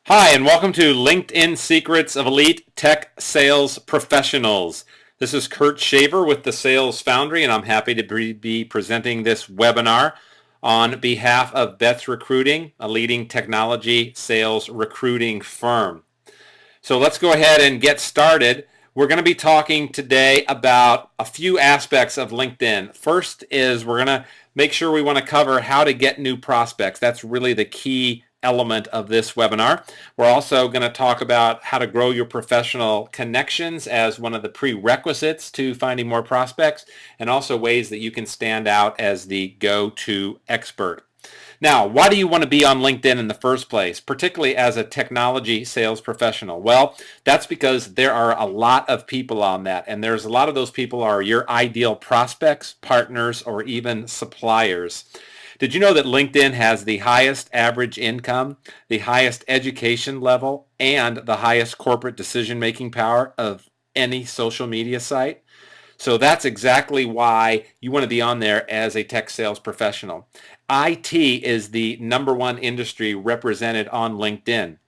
Hi, and welcome to LinkedIn Secrets of Elite Tech Sales Professionals. This is Kurt Shaver with the Sales Foundry, and I'm happy to be presenting this webinar on behalf of Beth's Recruiting, a leading technology sales recruiting firm. So let's go ahead and get started. We're going to be talking today about a few aspects of LinkedIn. First is we're going to make sure we want to cover how to get new prospects. That's really the key element of this webinar. We're also going to talk about how to grow your professional connections as one of the prerequisites to finding more prospects, and also ways that you can stand out as the go-to expert. Now, why do you want to be on LinkedIn in the first place, particularly as a technology sales professional? Well, that's because there are a lot of people on that, and there's a lot of those people are your ideal prospects, partners, or even suppliers. Did you know that LinkedIn has the highest average income, the highest education level, and the highest corporate decision-making power of any social media site? So that's exactly why you want to be on there as a tech sales professional. IT is the number one industry represented on LinkedIn.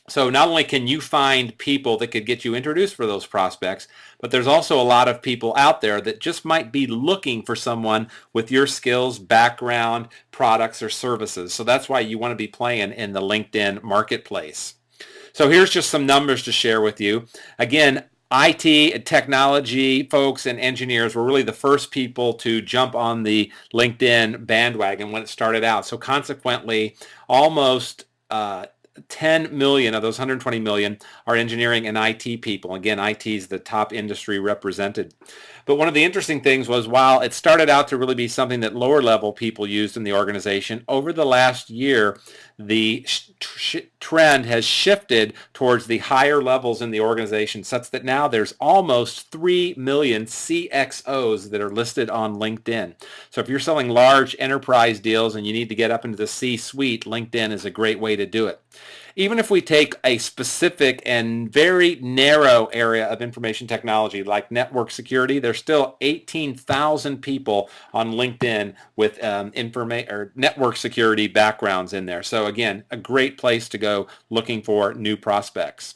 So not only can you find people that could get you introduced for those prospects, but there's also a lot of people out there that just might be looking for someone with your skills, background, products, or services. So that's why you want to be playing in the LinkedIn marketplace. So here's just some numbers to share with you. Again, IT and technology folks and engineers were really the first people to jump on the LinkedIn bandwagon when it started out. So consequently, almost 10 million of those 120 million are engineering and IT people. Again, IT is the top industry represented. But one of the interesting things was while it started out to really be something that lower level people used in the organization, over the last year, the trend has shifted towards the higher levels in the organization, such that now there's almost 3 million CXOs that are listed on LinkedIn. So if you're selling large enterprise deals and you need to get up into the C-suite, LinkedIn is a great way to do it. Even if we take a specific and very narrow area of information technology like network security, there's still 18,000 people on LinkedIn with network security backgrounds in there. So again, a great place to go looking for new prospects.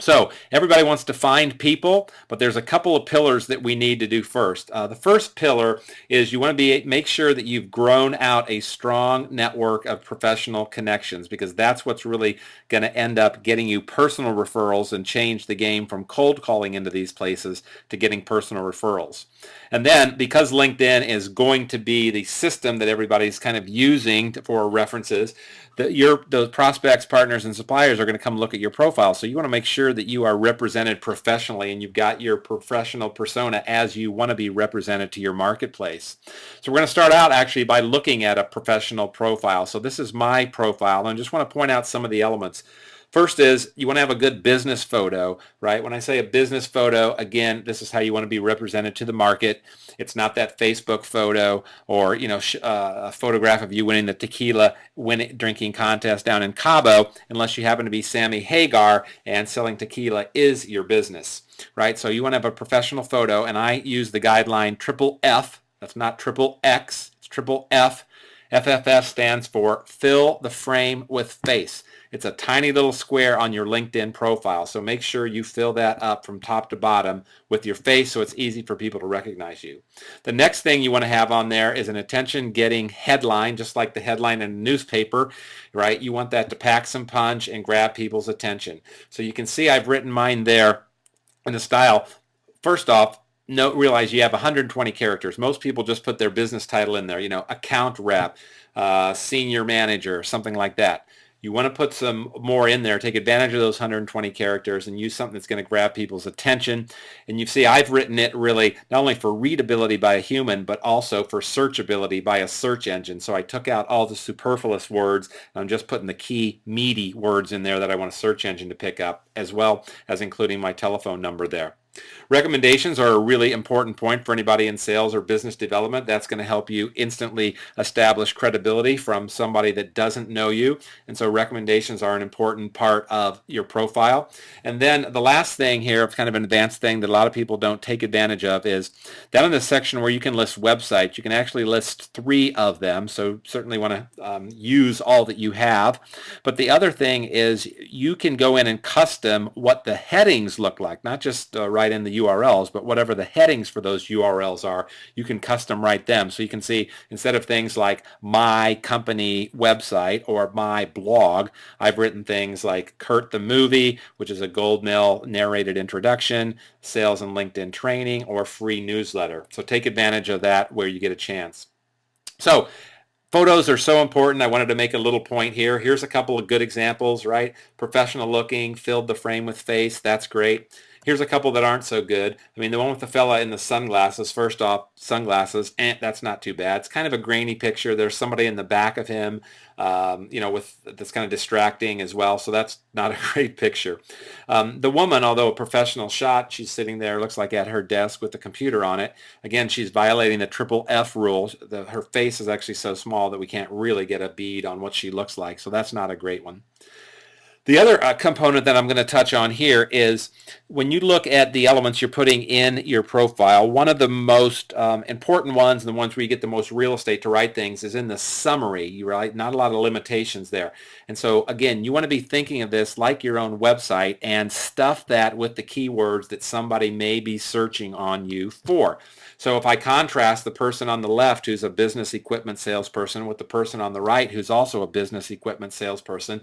So everybody wants to find people, but there's a couple of pillars that we need to do first. The first pillar is you want to make sure that you've grown out a strong network of professional connections, because that's what's really going to end up getting you personal referrals and change the game from cold calling into these places to getting personal referrals. And then because LinkedIn is going to be the system that everybody's kind of using for references, those prospects, partners, and suppliers are going to come look at your profile. So you want to make sure that you are represented professionally and you've got your professional persona as you want to be represented to your marketplace. So we're going to start out actually by looking at a professional profile. So this is my profile, and I just want to point out some of the elements. First is you want to have a good business photo, right? When I say a business photo, again, this is how you want to be represented to the market. It's not that Facebook photo or a photograph of you winning the tequila drinking contest down in Cabo, unless you happen to be Sammy Hagar and selling tequila is your business, right? So you want to have a professional photo, and I use the guideline triple F. That's not triple X, it's triple F. FFF stands for fill the frame with face. It's a tiny little square on your LinkedIn profile, so make sure you fill that up from top to bottom with your face so it's easy for people to recognize you. The next thing you want to have on there is an attention-getting headline, just like the headline in a newspaper, right? You want that to pack some punch and grab people's attention. So you can see I've written mine there in the style. First off, realize you have 120 characters. Most people just put their business title in there, account rep, senior manager, something like that. You want to put some more in there, take advantage of those 120 characters and use something that's going to grab people's attention. And you see I've written it really not only for readability by a human, but also for searchability by a search engine. So I took out all the superfluous words, and I'm just putting the key meaty words in there that I want a search engine to pick up, as well as including my telephone number there. Recommendations are a really important point for anybody in sales or business development. That's going to help you instantly establish credibility from somebody that doesn't know you. And so recommendations are an important part of your profile. And then the last thing here, kind of an advanced thing that a lot of people don't take advantage of, is down in the section where you can list websites, you can actually list 3 of them. So certainly want to use all that you have. But the other thing is you can go in and custom what the headings look like, not just write in the URLs, but whatever the headings for those URLs are, you can custom write them. So you can see, instead of things like my company website or my blog, I've written things like Kurt the Movie, which is a Gold Mill narrated introduction, sales and LinkedIn training, or free newsletter. So take advantage of that where you get a chance. So photos are so important. I wanted to make a little point here. Here's a couple of good examples, right? Professional looking, filled the frame with face. That's great. Here's a couple that aren't so good. I mean, the one with the fella in the sunglasses, first off, sunglasses, that's not too bad. It's kind of a grainy picture. There's somebody in the back of him, that's kind of distracting as well. So that's not a great picture. The woman, although a professional shot, she's sitting there, looks like at her desk with the computer on it. Again, she's violating the triple F rule. Her face is actually so small that we can't really get a bead on what she looks like. So that's not a great one. The other component that I'm going to touch on here is when you look at the elements you're putting in your profile, one of the most important ones, and the ones where you get the most real estate to write things, is in the summary. You write not a lot of limitations there. And so again, you want to be thinking of this like your own website and stuff that with the keywords that somebody may be searching on you for. So if I contrast the person on the left who's a business equipment salesperson with the person on the right who's also a business equipment salesperson,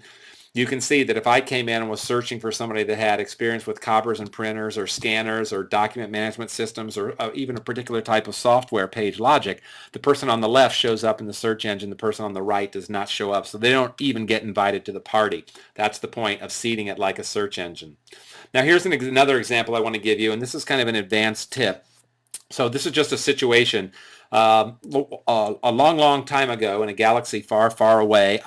you can see that if I came in and was searching for somebody that had experience with copiers and printers or scanners or document management systems or even a particular type of software, Page Logic, the person on the left shows up in the search engine, the person on the right does not show up. So they don't even get invited to the party. That's the point of seeding it like a search engine. Now here's another example I want to give you, and this is kind of an advanced tip. So this is just a situation. A long time ago in a galaxy far, far away,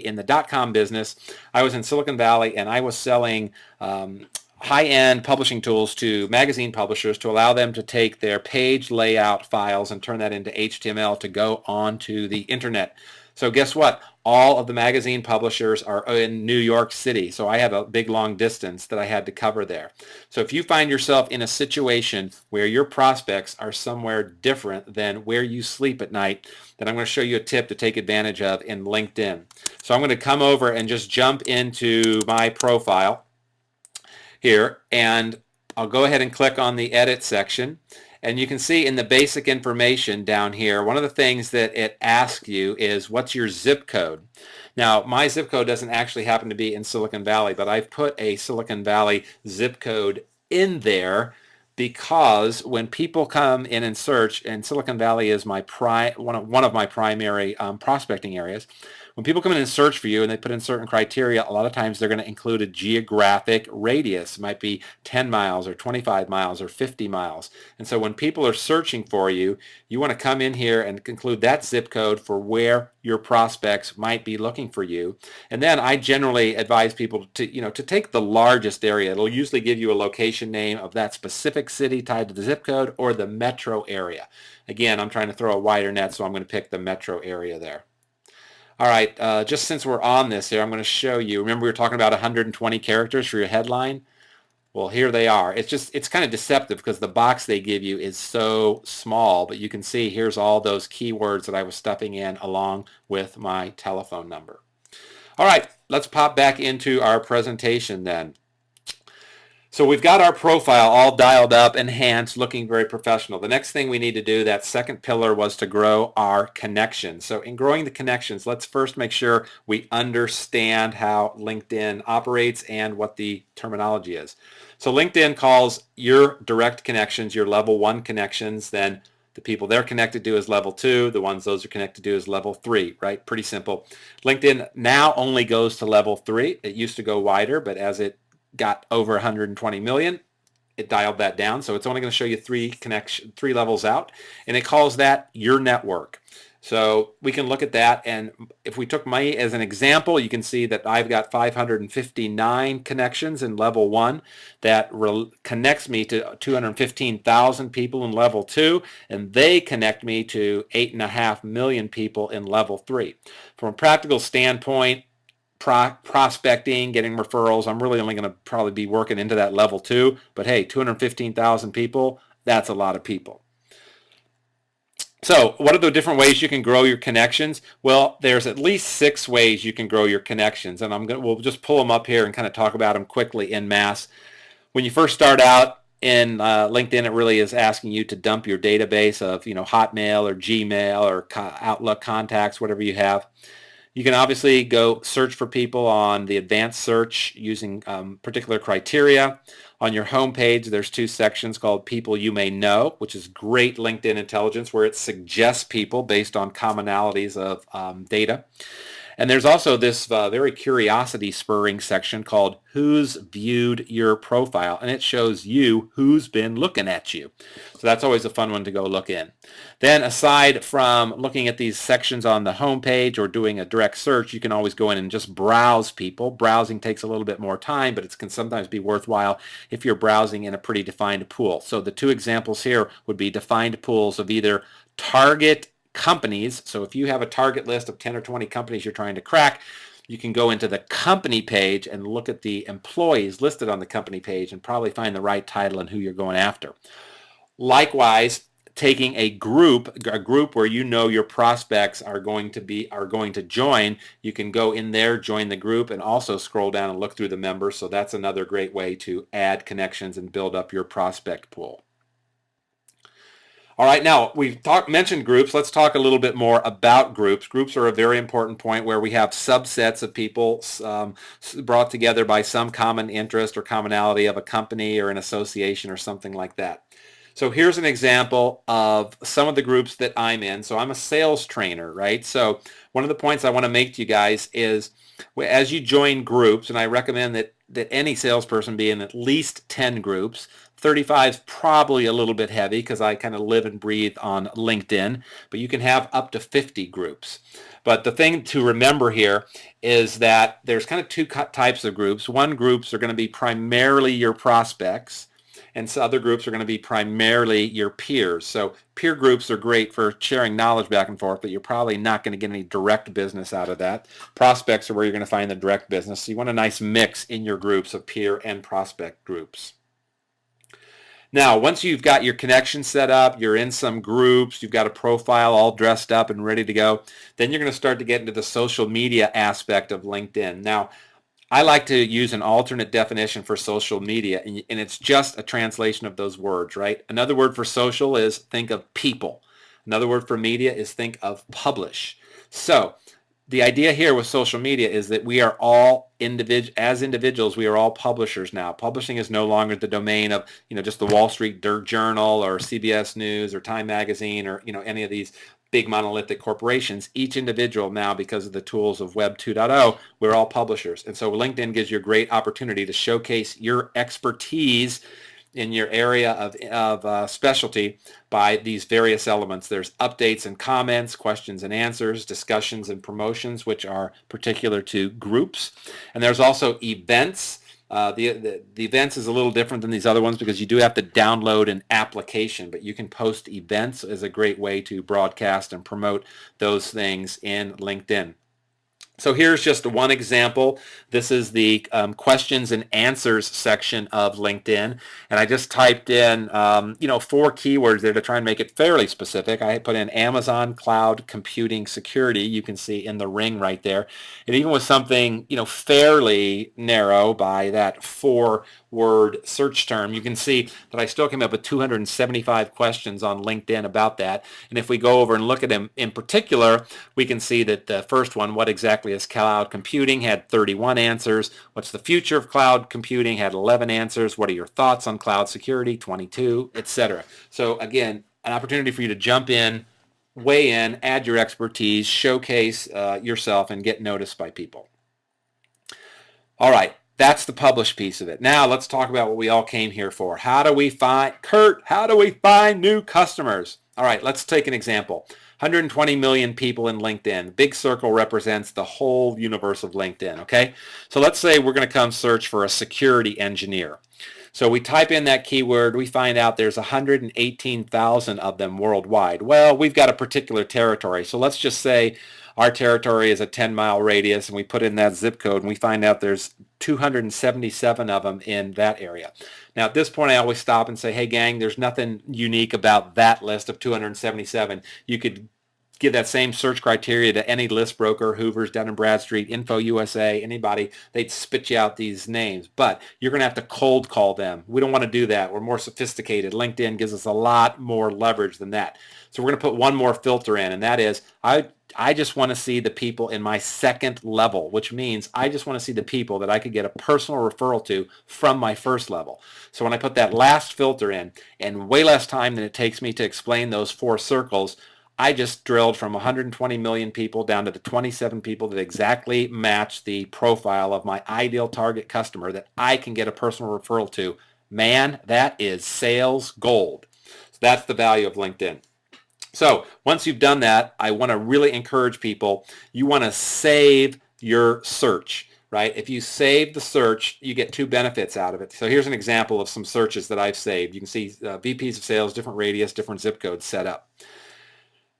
in the .com business, I was in Silicon Valley and I was selling high-end publishing tools to magazine publishers to allow them to take their page layout files and turn that into HTML to go onto the internet. So guess what? All of the magazine publishers are in New York City, so I have a big long distance that I had to cover there. So if you find yourself in a situation where your prospects are somewhere different than where you sleep at night, then I'm going to show you a tip to take advantage of in LinkedIn. So I'm going to come over and just jump into my profile here, and I'll go ahead and click on the edit section. And you can see in the basic information down here, one of the things that it asks you is what's your zip code. Now, my zip code doesn't actually happen to be in Silicon Valley, but I've put a Silicon Valley zip code in there because when people come in and search, and Silicon Valley is my one of my primary prospecting areas, when people come in and search for you and they put in certain criteria, a lot of times they're going to include a geographic radius. It might be 10 miles or 25 miles or 50 miles. And so when people are searching for you, you want to come in here and include that zip code for where your prospects might be looking for you. And then I generally advise people to take the largest area. It'll usually give you a location name of that specific city tied to the zip code or the metro area. Again, I'm trying to throw a wider net, so I'm going to pick the metro area there. All right, just since we're on this here, I'm going to show you. Remember we were talking about 120 characters for your headline? Well, here they are. It's kind of deceptive because the box they give you is so small, but you can see here's all those keywords that I was stuffing in along with my telephone number. All right, let's pop back into our presentation then. So we've got our profile all dialed up, enhanced, looking very professional. The next thing we need to do, that second pillar, was to grow our connections. So in growing the connections, let's first make sure we understand how LinkedIn operates and what the terminology is. So LinkedIn calls your direct connections your level 1 connections, then the people they're connected to is level 2, the ones those are connected to is level 3, right? Pretty simple. LinkedIn now only goes to level 3. It used to go wider, but as it got over 120 million, it dialed that down. So it's only going to show you three levels out, and it calls that your network. So we can look at that, and if we took me as an example, you can see that I've got 559 connections in level 1. That connects me to 215,000 people in level 2, and they connect me to 8.5 million people in level 3. From a practical standpoint, prospecting, getting referrals, I'm really only going to probably be working into that level 2, but hey, 215,000 people, that's a lot of people. So what are the different ways you can grow your connections? Well, there's at least 6 ways you can grow your connections, and we'll just pull them up here and kind of talk about them quickly en masse. When you first start out in LinkedIn, it really is asking you to dump your database of Hotmail or Gmail or Outlook contacts, whatever you have. You can obviously go search for people on the advanced search using particular criteria. On your homepage, there's 2 sections called People You May Know, which is great LinkedIn intelligence where it suggests people based on commonalities of data. And there's also this very curiosity spurring section called Who's Viewed Your Profile, and it shows you who's been looking at you. So that's always a fun one to go look in. Then aside from looking at these sections on the home page or doing a direct search, you can always go in and just browse people. Browsing takes a little bit more time, but it can sometimes be worthwhile if you're browsing in a pretty defined pool. So the 2 examples here would be defined pools of either target companies. So if you have a target list of 10 or 20 companies you're trying to crack, you can go into the company page and look at the employees listed on the company page and probably find the right title and who you're going after. Likewise, taking a group where your prospects are going to join, you can go in there, join the group, and also scroll down and look through the members. So that's another great way to add connections and build up your prospect pool. All right, now we've mentioned groups. Let's talk a little bit more about groups. Groups are a very important point where we have subsets of people brought together by some common interest or commonality of a company or an association or something like that. So here's an example of some of the groups that I'm in. So I'm a sales trainer, right? So one of the points I want to make to you guys is as you join groups, and I recommend that any salesperson be in at least 10 groups. 35 is probably a little bit heavy because I kind of live and breathe on LinkedIn, but you can have up to 50 groups. But the thing to remember here is that there's kind of 2 types of groups. One groups are going to be primarily your prospects, and some other groups are going to be primarily your peers. So peer groups are great for sharing knowledge back and forth, but you're probably not going to get any direct business out of that. Prospects are where you're going to find the direct business. So you want a nice mix in your groups of peer and prospect groups. Now, once you've got your connection set up, you're in some groups, you've got a profile all dressed up and ready to go, then you're going to start to get into the social media aspect of LinkedIn. Now, I like to use an alternate definition for social media, and it's just a translation of those words, right? Another word for social is think of people. Another word for media is think of publish. So the idea here with social media is that we are all as individuals, we are all publishers now. Publishing is no longer the domain of just the Wall Street Journal or CBS News or Time Magazine or any of these big monolithic corporations. Each individual now, because of the tools of Web 2.0, we're all publishers. And so LinkedIn gives you a great opportunity to showcase your expertise in your area of specialty by these various elements. There's updates and comments, questions and answers, discussions and promotions, which are particular to groups. And there's also events. The events is a little different than these other ones because you do have to download an application, but you can post events as a great way to broadcast and promote those things in LinkedIn. So here's just one example. This is the questions and answers section of LinkedIn. And I just typed in, 4 keywords there to try and make it fairly specific. I put in Amazon Cloud Computing Security. You can see in the ring right there. And even with something, fairly narrow by that 4-word search term, you can see that I still came up with 275 questions on LinkedIn about that. And if we go over and look at them in particular, we can see that the first one, what exactly is cloud computing, had 31 answers. What's the future of cloud computing? Had 11 answers. What are your thoughts on cloud security? 22, etc. So again, an opportunity for you to jump in, weigh in, add your expertise, showcase yourself, and get noticed by people. All right, that's the publish piece of it. Now let's talk about what we all came here for. How do we find, Kurt, how do we find new customers? All right, let's take an example. 120 million people in LinkedIn. Big circle represents the whole universe of LinkedIn, okay? So let's say we're going to come search for a security engineer. So we type in that keyword, we find out there's 118,000 of them worldwide. Well, we've got a particular territory. So let's just say our territory is a 10-mile radius, and we put in that zip code, and we find out there's 277 of them in that area. Now, at this point, I always stop and say, hey, gang, there's nothing unique about that list of 277. You could give that same search criteria to any list broker, Hoover's, Dun& Bradstreet, Info USA, anybody. They'd spit you out these names, but you're going to have to cold call them. We don't want to do that. We're more sophisticated. LinkedIn gives us a lot more leverage than that. So we're going to put one more filter in, and that is I just want to see the people in my second level, which means I just want to see the people that I could get a personal referral to from my first level. So when I put that last filter in, and way less time than it takes me to explain those 4 circles, I just drilled from 120 million people down to the 27 people that exactly match the profile of my ideal target customer that I can get a personal referral to. Man, that is sales gold. So that's the value of LinkedIn. So once you've done that, I want to really encourage people, you want to save your search, right? If you save the search, you get 2 benefits out of it. So here's an example of some searches that I've saved. You can see VPs of sales, different radius, different zip codes set up.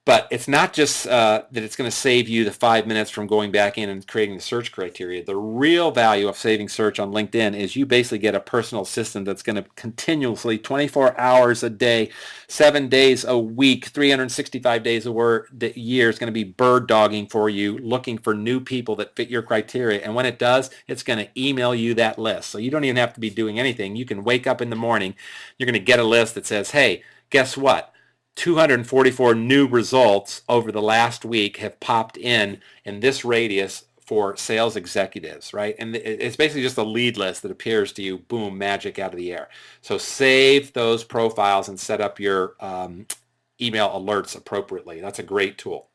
But it's not just that it's going to save you the 5 minutes from going back in and creating the search criteria. The real value of saving search on LinkedIn is you basically get a personal assistant that's going to continuously, 24 hours a day, 7 days a week, 365 days a year is going to be bird dogging for you, looking for new people that fit your criteria. And when it does, it's going to email you that list. So you don't even have to be doing anything. You can wake up in the morning, you're going to get a list that says, hey, guess what? 244 new results over the last week have popped in this radius for sales executives, right? And it's basically just a lead list that appears to you, boom, magic out of the air. So save those profiles and set up your email alerts appropriately. That's a great tool.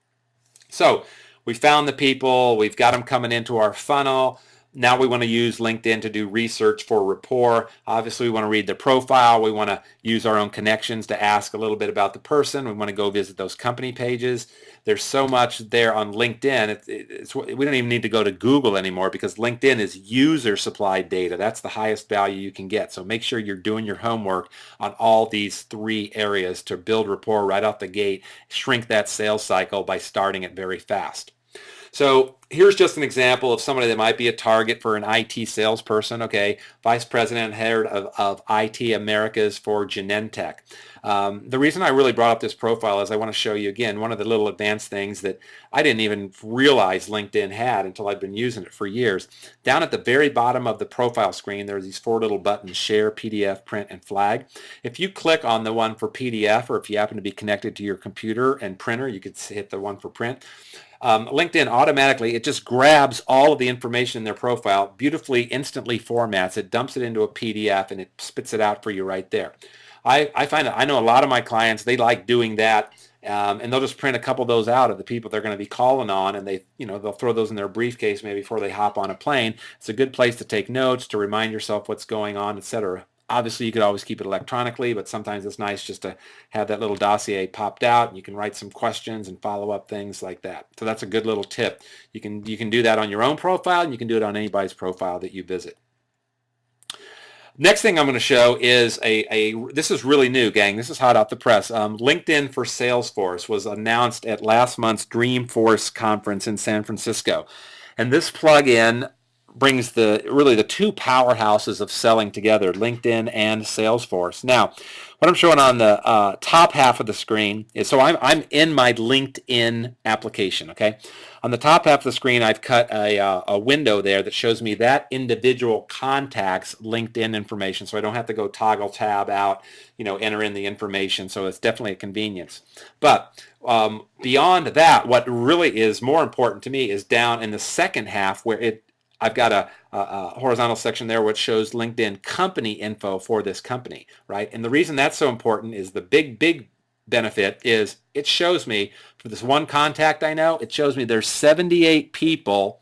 So we found the people, we've got them coming into our funnel. Now we want to use LinkedIn to do research for rapport. Obviously, we want to read the profile. We want to use our own connections to ask a little bit about the person. We want to go visit those company pages. There's so much there on LinkedIn. We don't even need to go to Google anymore because LinkedIn is user-supplied data. That's the highest value you can get. So make sure you're doing your homework on all these 3 areas to build rapport right off the gate, shrink that sales cycle by starting it very fast. So here's just an example of somebody that might be a target for an IT salesperson, okay, Vice President and Head of IT Americas for Genentech. The reason I really brought up this profile is I want to show you, again, one of the little advanced things that I didn't even realize LinkedIn had until I'd been using it for years. Down at the very bottom of the profile screen, there are these 4 little buttons, Share, PDF, Print, and Flag. If you click on the one for PDF, or if you happen to be connected to your computer and printer, you could hit the one for print. LinkedIn automatically, it just grabs all of the information in their profile, beautifully, instantly formats it, dumps it into a PDF, and it spits it out for you right there. I find that I know a lot of my clients, they like doing that, and they'll just print a couple of those out of the people they're going to be calling on, and they'll throw those in their briefcase maybe before they hop on a plane. It's a good place to take notes, to remind yourself what's going on, etc. Obviously, you could always keep it electronically, but sometimes it's nice just to have that little dossier popped out, and you can write some questions and follow up things like that. So that's a good little tip. You can do that on your own profile, and you can do it on anybody's profile that you visit. Next thing I'm going to show is this is really new, gang. This is hot off the press. LinkedIn for Salesforce was announced at last month's Dreamforce conference in San Francisco. And this plugin brings really the 2 powerhouses of selling together, LinkedIn and Salesforce. Now, what I'm showing on the top half of the screen is, so I'm in my LinkedIn application, okay? On the top half of the screen, I've cut a window there that shows me that individual contact's LinkedIn information, so I don't have to go toggle tab out, enter in the information, so it's definitely a convenience. But beyond that, what really is more important to me is down in the second half where I've got a horizontal section there which shows LinkedIn company info for this company, right? And the reason that's so important is the big benefit is it shows me, for this one contact I know, it shows me there's 78 people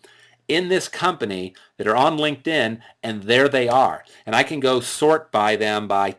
in this company that are on LinkedIn, and there they are. And I can go sort by them by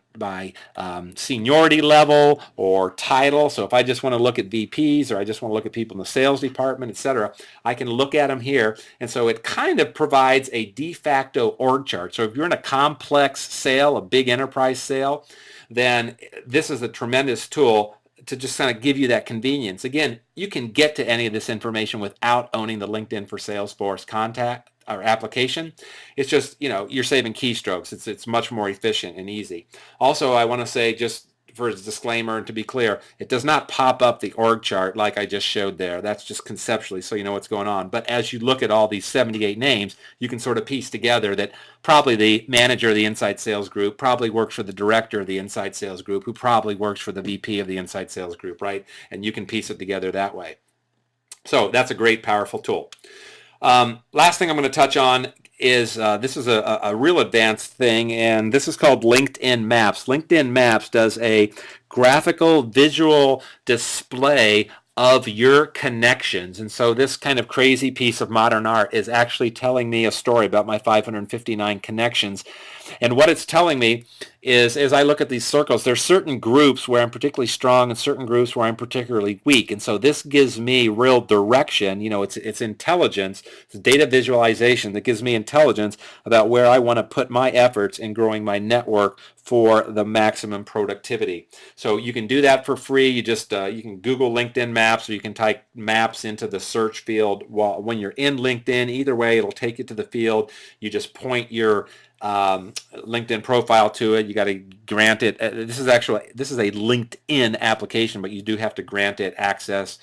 seniority level or title. So if I just want to look at VPs, or I just want to look at people in the sales department, etc., I can look at them here. And so it kind of provides a de facto org chart. So if you're in a complex sale, a big enterprise sale, then this is a tremendous tool to just kind of give you that convenience. Again, you can get to any of this information without owning the LinkedIn for Salesforce contact or application. It's just, you're saving keystrokes. It's much more efficient and easy. Also, I want to say, just for a disclaimer and to be clear, it does not pop up the org chart like I just showed there. That's just conceptually so you know what's going on. But as you look at all these 78 names, you can sort of piece together that probably the manager of the inside sales group probably works for the director of the inside sales group, who probably works for the VP of the inside sales group, right? And you can piece it together that way. So that's a great, powerful tool. Last thing I'm going to touch on is this is a real advanced thing, and this is called LinkedIn Maps. LinkedIn Maps does a graphical visual display of your connections. And so this kind of crazy piece of modern art is actually telling me a story about my 559 connections. And what it's telling me is, as I look at these circles, there's certain groups where I'm particularly strong and certain groups where I'm particularly weak. And so this gives me real direction. It's intelligence, it's data visualization that gives me intelligence about where I want to put my efforts in growing my network for the maximum productivity. So you can do that for free. You can Google LinkedIn Maps, or you can type maps into the search field when you're in LinkedIn. Either way, it'll take you to the field. You just point your LinkedIn profile to it. You got to grant it. This is a LinkedIn application, but you do have to grant it access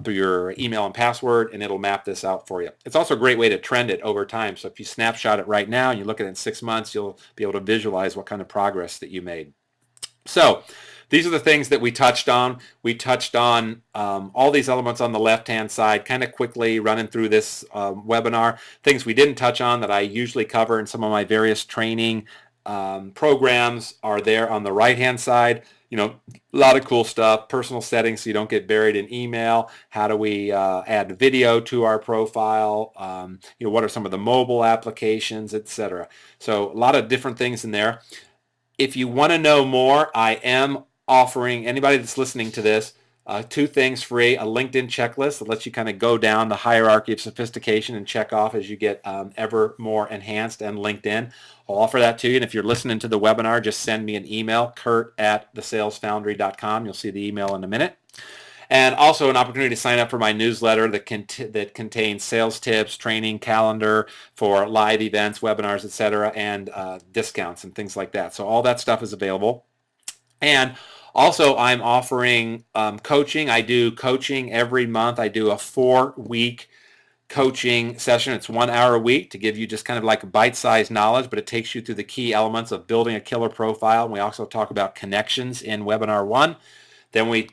through your email and password, and it'll map this out for you. It's also a great way to trend it over time. So if you snapshot it right now and you look at it in 6 months, you'll be able to visualize what kind of progress that you made. So these are the things that we touched on. We touched on all these elements on the left-hand side, kind of quickly running through this webinar. Things we didn't touch on that I usually cover in some of my various training programs are there on the right-hand side. A lot of cool stuff, personal settings so you don't get buried in email. How do we add video to our profile? What are some of the mobile applications, etc. So a lot of different things in there. If you want to know more, I am offering anybody that's listening to this 2 things free: a LinkedIn checklist that lets you kind of go down the hierarchy of sophistication and check off as you get ever more enhanced and LinkedIn. I'll offer that to you, and if you're listening to the webinar, just send me an email, kurt@thesalesfoundry.com. You'll see the email in a minute. And also an opportunity to sign up for my newsletter that contains sales tips, training calendar for live events, webinars, etc., and discounts and things like that. So all that stuff is available. And also, I'm offering coaching. I do coaching every month. I do a 4-week coaching session. It's 1 hour a week to give you just kind of like bite-sized knowledge, but it takes you through the key elements of building a killer profile. And we also talk about connections in webinar 1. Then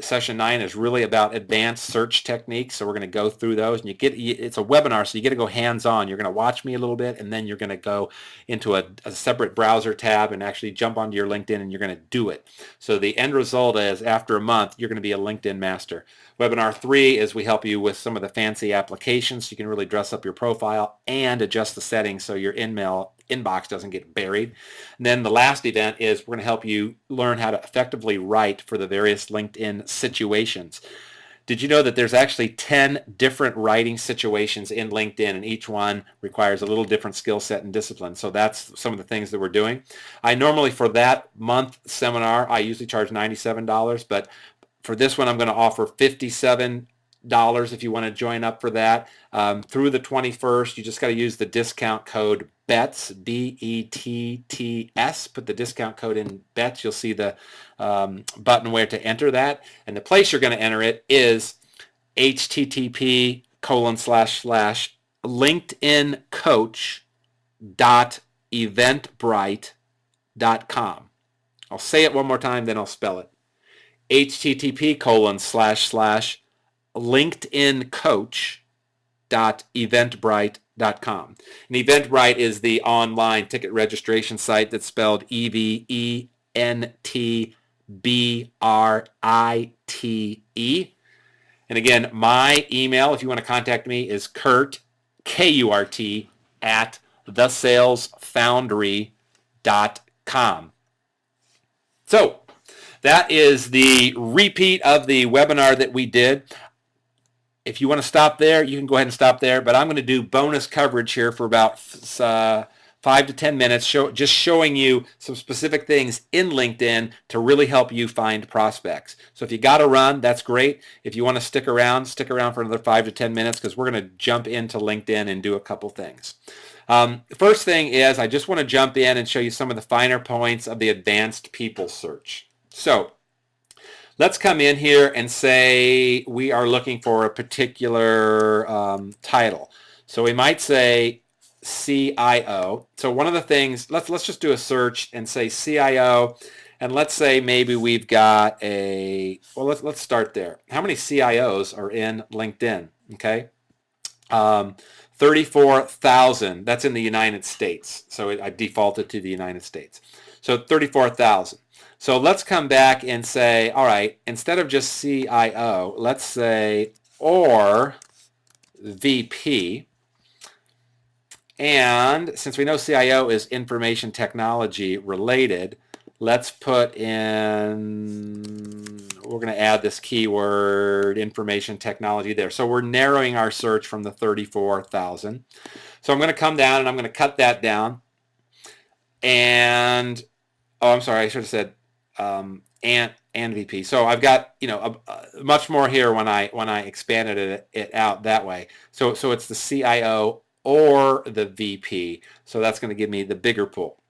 session 9 is really about advanced search techniques. So we're going to go through those, and it's a webinar, so you get to go hands-on. You're going to watch me a little bit, and then you're going to go into a separate browser tab and actually jump onto your LinkedIn, and you're going to do it. So the end result is, after a month, you're going to be a LinkedIn master. Webinar 3 is we help you with some of the fancy applications so you can really dress up your profile and adjust the settings so your inbox doesn't get buried. And then the last event is we're going to help you learn how to effectively write for the various LinkedIn situations. Did you know that there's actually 10 different writing situations in LinkedIn, and each one requires a little different skill set and discipline? So that's some of the things that we're doing. I normally, for that month seminar, I usually charge $97, but for this one, I'm going to offer $57 if you want to join up for that. Through the 21st, you just got to use the discount code BETTS, BETTS. Put the discount code in BETTS. You'll see the button where to enter that. And the place you're going to enter it is http://linkedincoach.eventbrite.com. I'll say it one more time, then I'll spell it. http://linkedincoach.eventbrite.com. And Eventbrite is the online ticket registration site that's spelled EVENTBRITE. And again, my email, if you want to contact me, is Kurt, Kurt at thesalesfoundry.com. So that is the repeat of the webinar that we did. If you want to stop there, you can go ahead and stop there, but I'm going to do bonus coverage here for about 5 to 10 minutes, just showing you some specific things in LinkedIn to really help you find prospects. So if you got to run, that's great. If you want to stick around for another 5 to 10 minutes, because we're going to jump into LinkedIn and do a couple things. First thing is I just want to jump in and show you some of the finer points of the advanced people search. So let's come in here and say we are looking for a particular title. So we might say CIO. So one of the things, let's just do a search and say CIO, and let's say maybe we've got let's start there. How many CIOs are in LinkedIn? Okay, 34,000. That's in the United States. So I defaulted to the United States. So 34,000. So let's come back and say, all right, instead of just CIO, let's say or VP. And since we know CIO is information technology related, let's put in, we're going to add this keyword information technology there. So we're narrowing our search from the 34,000. So I'm going to come down and I'm going to cut that down. And, oh, I'm sorry, I should have said and VP. So I've got, you know, much more here when I expanded it out that way. So it's the CIO or the VP. So that's going to give me the bigger pool.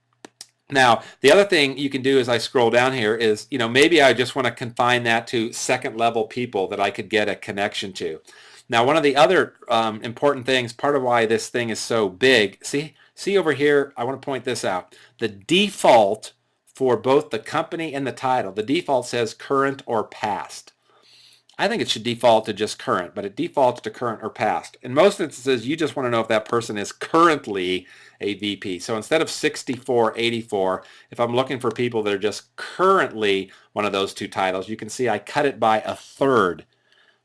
Now, the other thing you can do as I scroll down here is, you know, maybe I just want to confine that to second level people that I could get a connection to. Now, one of the other important things, part of why this thing is so big, see over here, I want to point this out. The default for both the company and the title, the default says current or past. I think it should default to just current, but it defaults to current or past. In most instances, you just want to know if that person is currently a VP. So instead of 6484, if I'm looking for people that are just currently one of those two titles, you can see I cut it by a third,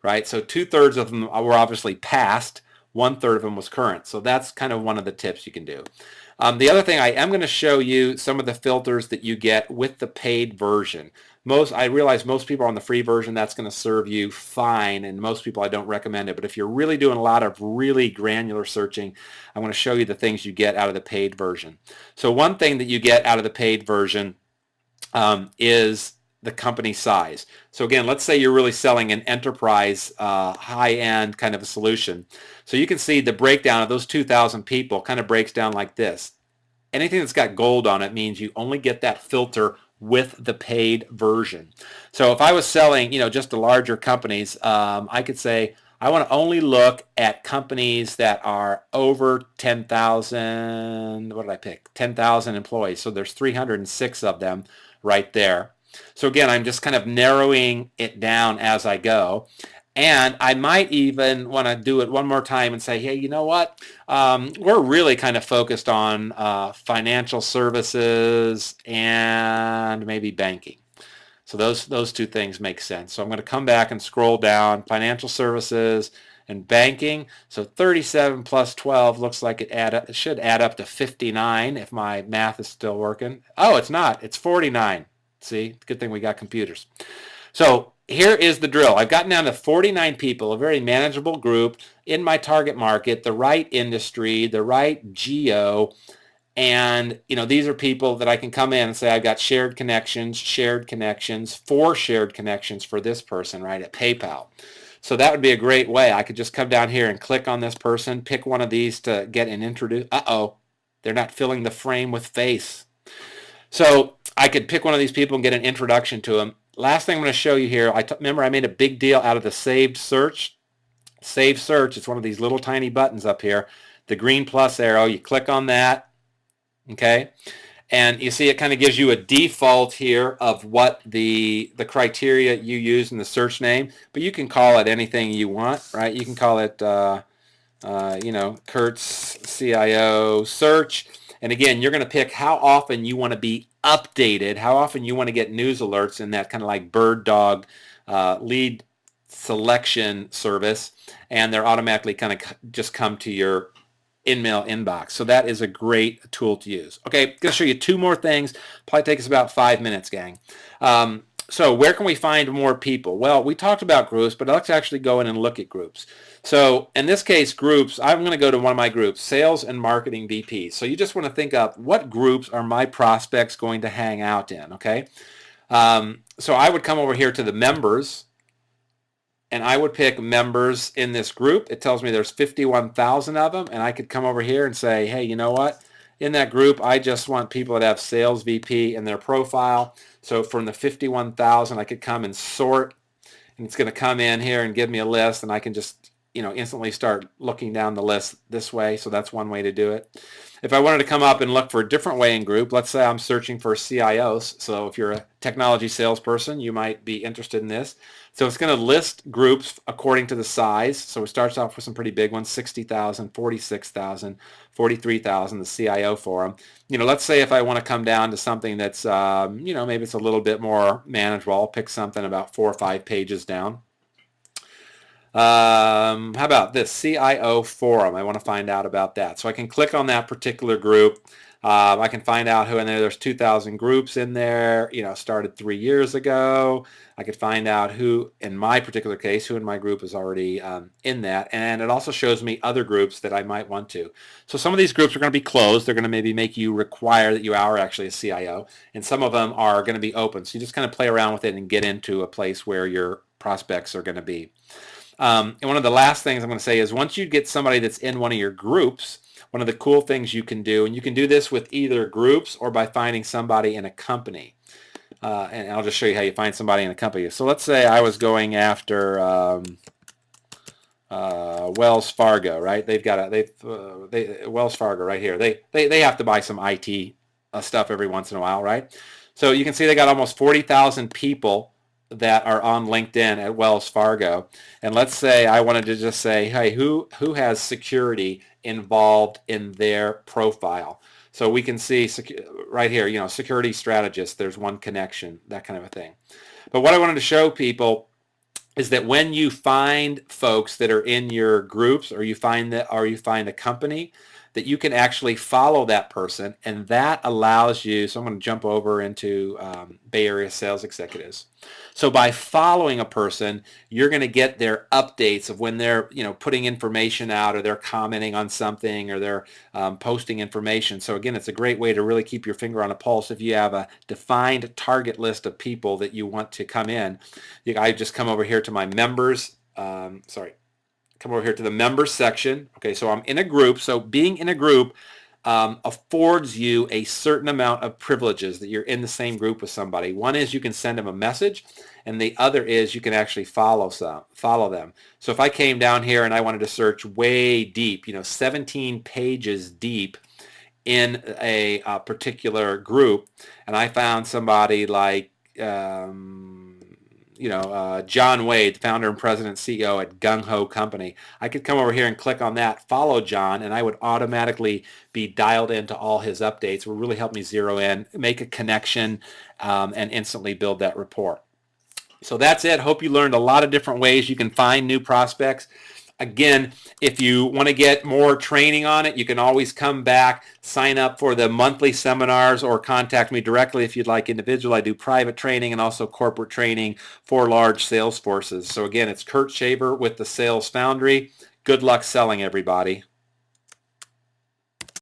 right? So 2/3 of them were obviously past, 1/3 of them was current. So that's kind of one of the tips you can do. The other thing, I am going to show you some of the filters that you get with the paid version. I realize most people on the free version, that's going to serve you fine, and most people I don't recommend it. But if you're really doing a lot of really granular searching, I'm going to show you the things you get out of the paid version. So one thing that you get out of the paid version is the company size. So again, let's say you're really selling an enterprise high-end kind of a solution. So you can see the breakdown of those 2,000 people kind of breaks down like this. Anything that's got gold on it means you only get that filter with the paid version. So if I was selling, you know, just to larger companies, I could say I want to only look at companies that are over 10,000, what did I pick? 10,000 employees. So there's 306 of them right there. So again, I'm just kind of narrowing it down as I go. And I might even want to do it one more time and say, hey, you know what? We're really kind of focused on financial services and maybe banking. So those two things make sense. So I'm going to come back and scroll down, financial services and banking. So 37 plus 12 looks like it should add up to 59 if my math is still working. Oh, it's not. It's 49. See, good thing we got computers. So here is the drill. I've gotten down to 49 people, a very manageable group in my target market, the right industry, the right geo, and you know, these are people that I can come in and say I've got shared connections, 4 shared connections for this person, right, at PayPal. So that would be a great way. I could just come down here and click on this person, pick one of these to get an introduce. Uh-oh, they're not filling the frame with face. So I could pick one of these people and get an introduction to them. Last thing I'm going to show you here, remember I made a big deal out of the saved search. Save search, it's one of these little tiny buttons up here. The green plus arrow, you click on that, okay? And you see it kind of gives you a default here of what the criteria you use in the search name, but you can call it anything you want, right? You can call it, you know, Kurt's CIO search. And again, you're going to pick how often you want to be updated, how often you want to get news alerts in that kind of like bird dog lead selection service, and they're automatically kind of just come to your in-mail inbox. So that is a great tool to use. Okay, going to show you two more things. Probably take us about 5 minutes, gang. So where can we find more people? Well, we talked about groups, but let's actually go in and look at groups. So in this case, groups, I'm going to go to one of my groups, Sales and Marketing VPs. So you just want to think of what groups are my prospects going to hang out in, okay? So I would come over here to the members, and I would pick members in this group. It tells me there's 51,000 of them, and I could come over here and say, hey, you know what? In that group, I just want people that have Sales VP in their profile. So from the 51,000, I could come and sort, and it's going to come in here and give me a list, and I can just, instantly start looking down the list this way. So that's one way to do it. If I wanted to come up and look for a different way in group, let's say I'm searching for CIOs. So if you're a technology salesperson, you might be interested in this. So it's going to list groups according to the size. So it starts off with some pretty big ones, 60,000, 46,000, 43,000, the CIO forum. Let's say if I want to come down to something that's, maybe it's a little bit more manageable, I'll pick something about 4 or 5 pages down. How about this CIO forum? I want to find out about that. So I can click on that particular group. I can find out who in there. There's 2,000 groups in there, started 3 years ago. I could find out who, in my particular case, who in my group is already in that. And it also shows me other groups that I might want to. So some of these groups are going to be closed. They're going to maybe make you require that you are actually a CIO. And some of them are going to be open. So you just kind of play around with it and get into a place where your prospects are going to be. And one of the last things I'm going to say is once you get somebody that's in one of your groups, one of the cool things you can do, and you can do this with either groups or by finding somebody in a company. And I'll just show you how you find somebody in a company. So let's say I was going after Wells Fargo, right? They've got Wells Fargo right here. They have to buy some IT stuff every once in a while, right? So you can see they got almost 40,000 people that are on LinkedIn at Wells Fargo. And let's say I wanted to just say, hey, who has security involved in their profile? So we can see right here, security strategist, there's one connection, that kind of a thing. But what I wanted to show people is that when you find folks that are in your groups or you find a company, that you can actually follow that person, and that allows you, so I'm going to jump over into Bay Area sales executives. So by following a person, you're going to get their updates of when they're putting information out, or they're commenting on something, or they're posting information. So again, it's a great way to really keep your finger on a pulse. If you have a defined target list of people that you want to come in, I just come over here to my members, come over here to the members section. Okay, so I'm in a group. So being in a group affords you a certain amount of privileges that you're in the same group with somebody. One is you can send them a message, and the other is you can actually follow them. So if I came down here and I wanted to search way deep, 17 pages deep in a particular group, and I found somebody like John Wade, the founder and president CEO at Gung Ho Company. I could come over here and click on that, follow John, and I would automatically be dialed into all his updates. It would really help me zero in, make a connection, and instantly build that rapport. So that's it. Hope you learned a lot of different ways you can find new prospects. Again, if you want to get more training on it, you can always come back, sign up for the monthly seminars, or contact me directly if you'd like individual. I do private training and also corporate training for large sales forces. So again, it's Kurt Shaver with the Sales Foundry. Good luck selling, everybody.